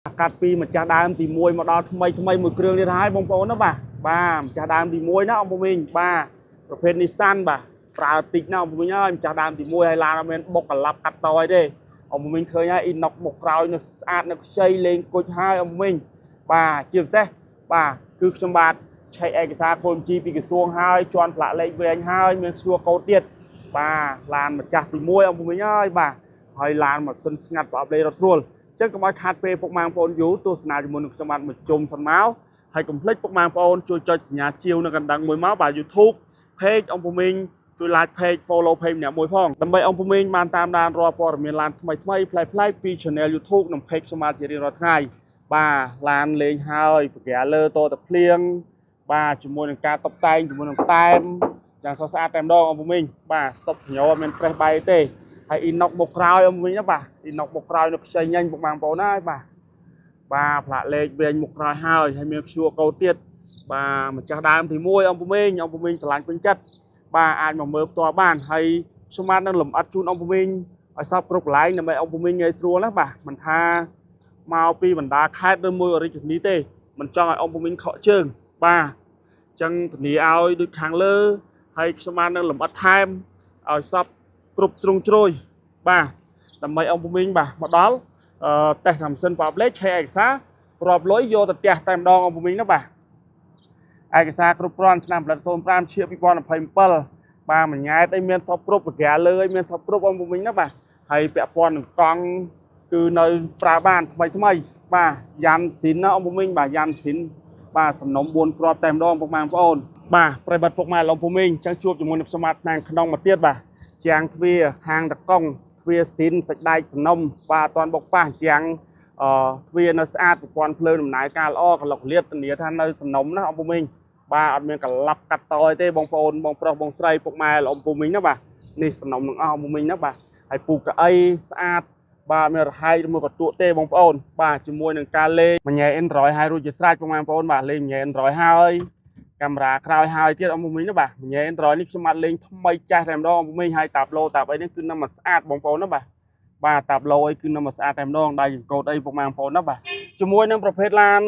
កាត់ពីម្ចាស់ដើមទី1មកដល់ថ្មីមួយគ្រឿងទៀតហើយបងប្អូនណាបាទម្ចាស់ដើមទី1ណាអង្គមីងបាទប្រភេទ Nissan បាទប្រើតិចណាអង្គមីងហើយម្ចាស់ដើមទី1ហើយឡានអត់មានបុកកលាប់កាត់តយទេអង្គមីងឃើញហើយ Inox មុខក្រោយនៅស្អាតនៅខ្ចីលេងគុជហើយអង្គមីងបាទជាពិសេសបាទគឺខ្ញុំបាទឆែកឯកសារគោលបញ្ជីពីក្រសួងហើយជន់ផ្លាកលេខវែងហើយមានសួរកោតទៀតបាទឡានម្ចាស់ទី1អង្គមីងហើយបាទហើយឡានម៉ាស៊ីនស្ងាត់ប្រអប់លេខរត់ស្រួលចឹងកុំឲ្យខាតពេលពុកម៉ែបងប្អូនយូរទស្សនាជាមួយនឹងខ្ញុំបាទមួយជុំសិនមកហើយកុំភ្លេចពុកម៉ែបងប្អូនជួយចុចសញ្ញាជាវនៅកណ្ដឹងមួយមកបាទ YouTube Page អង្គពមីងជួយ Like Page Follow Page ម្នាក់មួយផងដើម្បីអង្គពមីងបានតាមដានរាល់ព័ត៌មានឡានថ្មីប្លែកពី Channel YouTube និង Page ខ្ញុំបាទជារៀងរាល់ថ្ងៃបាទឡានលេងហើយប្រកែលើតតែភ្លៀងបាទជាមួយនឹងការតុបតែងជាមួយនឹងតែមយ៉ាងស្រស់ស្អាតតែម្ដងអង្គពមីងបាទស្តុបសញ្ញោអត់មានប្រេះបាយទេហើយ Inox មុខក្រោយអង្គវិញណាបាទ Inox មុខក្រោយនៅខ្ចីញញពុកម៉ែបងប្អូនហើយបាទផ្លាកលេខវែងមុខក្រោយហើយមានព្យួរកោតទៀតបាទម្ចាស់ដើមទី1អង្គមីងឆ្លាញ់ពេញចិត្តបាទអាចមកមើលផ្ទាល់បានហើយខ្ញុំបាននឹងលំអិតជូនអង្គមីងឲ្យសពគ្រប់កន្លែងដើម្បីអង្គមីងងាយស្រួលណាបាទមិនថាមកពីបណ្ដាខេត្តឬមួយរាជធានីទេមិនចង់ឲ្យអង្គមីងខកជើងបាទអញ្ចឹងធានាឲ្យដូចខាងលើហើយខ្ញុំបាននឹងលំអិតថែមឲ្យសពគ្រប់ជ្រុងជ្រោយបាទដើម្បីអង្គមីងបាទមកដល់តេស្តម៉ាស៊ីនប្រអប់លេខឆែកឯកសាររាប់លុយយកទៅផ្ទះតែម្ដងអង្គមីងណាបាទឯកសារគ្រប់គ្រាន់ឆ្នាំផលិត05ជា2027បាទមួយញ៉ែតអីមានសពគ្រប់ប្រកាលើអីមានសពគ្រប់អង្គមីងណាបាទហើយពាក់ព័ន្ធនឹងកង់គឺនៅប្រើបានថ្មីបាទយ៉ាន់ស៊ីនណាអង្គមីងបាទយ៉ាន់ស៊ីនបាទសំណុំ4គ្រាប់តែម្ដងពុកម៉ែបងប្អូនបាទប្រិយមិត្តពុកម៉ែអង្គមីងអញ្ចឹងជួបជាមួយនឹងខ្ញុំបាទខាងក្នុងមកទៀតបាទជាងទ្វារខាងតកង់ទ្វារស៊ីនសាច់ដែកសំណុំបាទអត់ទាន់បុកប៉ះជាងទ្វារនៅស្អាតប្រព័ន្ធភ្លើងដំណើរការល្អកលុកលាតធានាថានៅសំណុំណាអង្គមីងបាទអត់មានកលាប់កាត់តយទេបងប្អូនបងប្រុសបងស្រីពុកម៉ែអង្គមីងណាបាទនេះសំណុំនឹងអស់អង្គមីងណាបាទហើយពូកៅអីស្អាតបាទមានរហែកមួយកតក់ទេបងប្អូនបាទជាមួយនឹងការលេងមួយញ៉ែ Android ហើយរួចជាស្រេចពុកម៉ែបងប្អូនបាទលេងមួយញ៉ែ Android ហើយកាមេរ៉ាក្រោយហើយទៀតអង្គមីងណាបាទមួយញ៉ែ Android នេះខ្ញុំបានលេងថ្មីចាស់តែម្ដងអង្គមីងហើយតាប់ឡូតាប់អីនេះគឺនៅមកស្អាតបងប្អូនណាបាទតាប់ឡូអីគឺនៅមកស្អាតតែម្ដងដៃចង្កូតអីពុកម៉ែបងប្អូនណាបាទជាមួយនឹងប្រភេទឡាន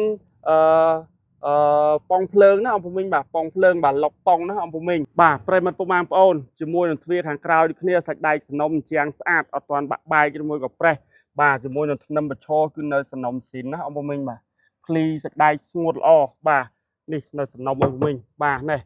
ប៉ងភ្លើងណាអង្គមីងបាទប៉ងភ្លើងបាទលុបប៉ងណាអង្គមីងបាទប្រិមិត្តពុកម៉ែបងប្អូនជាមួយនឹងទ្វារខាងក្រោយដូចគ្នាសាច់ដែកសំណុំជាងស្អាតអត់ទាន់បាក់បែកជាមួយក៏ប្រេះបាទជាមួយនឹងធ្នឹមបឈរគឺនៅសំណុំស៊ីនណាអង្គមីងបាទឃ្លីសាច់ដែកស្ងួតល្អបាទនេះនៅសំណុំអង្គមីងបាទនេះ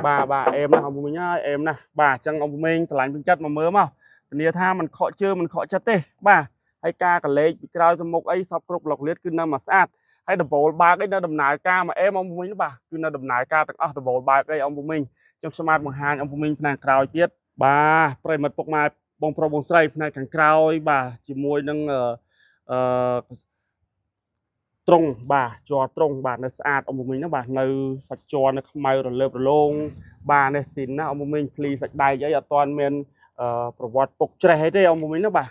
បាទអេមណាអង្គមីងហើយអេមណាបាទអញ្ចឹងអង្គមីងឆ្លាញ់ពេញចិត្តមកមើលមកធានាថាมันខកជើងมันខកចិត្តទេបាទហើយការកលេចពីក្រោយទៅមុខអីសពគ្រប់លកលៀតគឺនៅមកស្អាតហើយដបូលបើកអីនៅដំណើរការមកអេមអង្គមីងបាទគឺនៅដំណើរការទាំងអស់ដបូលបើកអីអង្គមីងអញ្ចឹងខ្ញុំបានបង្ហាញអង្គមីងផ្នែកក្រោយទៀតបាទប្រិមិត្តពុកម៉ែបងប្រុសបងស្រីផ្នែកខាងក្រោយបាទជាមួយនឹងត្រង់បាទជ័រត្រង់បាទនៅស្អាតអង្គមីងណាបាទនៅសាច់ជ័រនៅខ្មៅរលើបរលោងបាទនេះស៊ីនណាអង្គមីងភ្លីសាច់ដែកអីអត់ទាន់មានប្រវត្តិពុកច្រេះអីទេអង្គមីងណាបាទ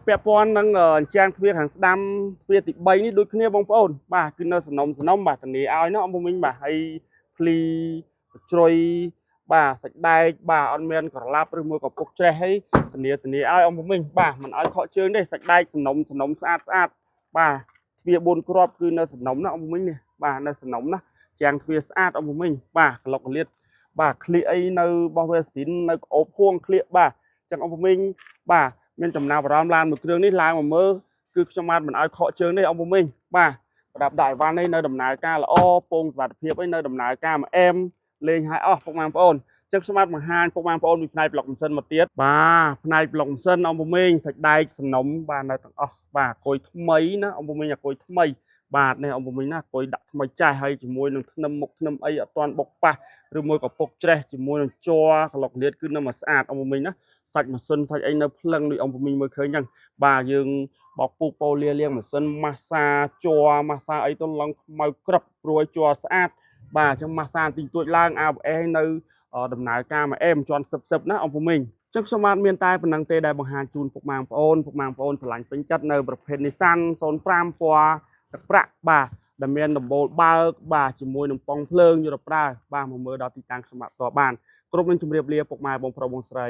ពាក់ព័ន្ធនឹងជាងទ្វារខាងស្ដាំទ្វារទី3នេះដូចគ្នាបងប្អូនបាទគឺនៅសំណុំបាទធានាឲ្យណាអង្គមីងបាទហើយភ្លីជ្រុយបាទសាច់ដែកបាទអត់មានក្រឡាប់ឬមួយក៏ពុកច្រេះអីធានាឲ្យអង្គមីងបាទមិនឲ្យខកជើងទេសាច់ដែកសំណុំស្អាតបាទទ្វារ4គ្រាប់គឺនៅសំណុំណាអង្គមីងនេះបាទនៅសំណុំណាជាងទ្វារស្អាតអង្គមីងបាទក្លុកកលៀតបាទក្លៀកអីនៅរបស់វាស៊ីននៅក្អូបហួងក្លៀកបាទចឹងអង្គមីងបាទមានចំណាប់អារម្មណ៍ឡានមួយគ្រឿងនេះឡើងមកមើលគឺខ្ញុំបានមិនឲ្យខកជើងទេអង្គមីងបាទប្រដាប់ដាក់អីវ៉ាន់នេះនៅដំណើរការល្អពងសុវត្ថិភាពអីនៅដំណើរការមកអែមលេងឲ្យអស់ពុកម៉ែបងប្អូនចឹងខ្ញុំបានបង្ហាញពុកម៉ែបងប្អូនពីផ្នែកប្លុកម៉ាស៊ីនមកទៀតបាទផ្នែកប្លុកម៉ាស៊ីនអង្គមីងសាច់ដែកសំណុំបាទនៅទាំងអស់បាទអគុយថ្មីណាអង្គមីងអគុយថ្មីបាទនេះអង្គមីងណាអគុយដាក់ថ្មីចាស់ហើយជាមួយនឹងធ្នឹមមុខធ្នឹមអីអត់ទាន់បុកប៉ះឬមួយក៏ពុកច្រេះជាមួយនឹងជ័រក្លុកលៀតគឺនៅមកស្អាតអង្គមីងណាសាច់ម៉ាស៊ីនសាច់អីនៅភ្លឹងដូចអង្គមីងមើលឃើញចឹងបាទយើងបោកពូកប៉ូលាម៉ាស៊ីនម៉ាស្សាជ័រម៉ាស្សាអីទៅឡើងខ្មៅក្រឹបព្រួយជ័រស្អាតបាទអញ្ចឹងម៉ាស្សាទីទួចឡើង ABS នៅដំណើរការមកអេមជន់សឹបណាអង្គមីងចឹងខ្ញុំបានមានតែប៉ុណ្ណឹងទេដែលបង្ហាញជូនពុកម៉ែបងប្អូនស្រឡាញ់ពេញចិត្តនៅប្រភេទ Nissan 05 ពណ៌ទឹកប្រាក់បាទដែលមានដំបូលបើកបាទជាមួយនឹងប៉ងភ្លើងយកទៅប្រើបាទមកមើលដល់ទីតាំងខ្ញុំបាទតបានគ្រប់នឹងជម្រាបលាពុកម៉ែបងប្រុសបងស្រី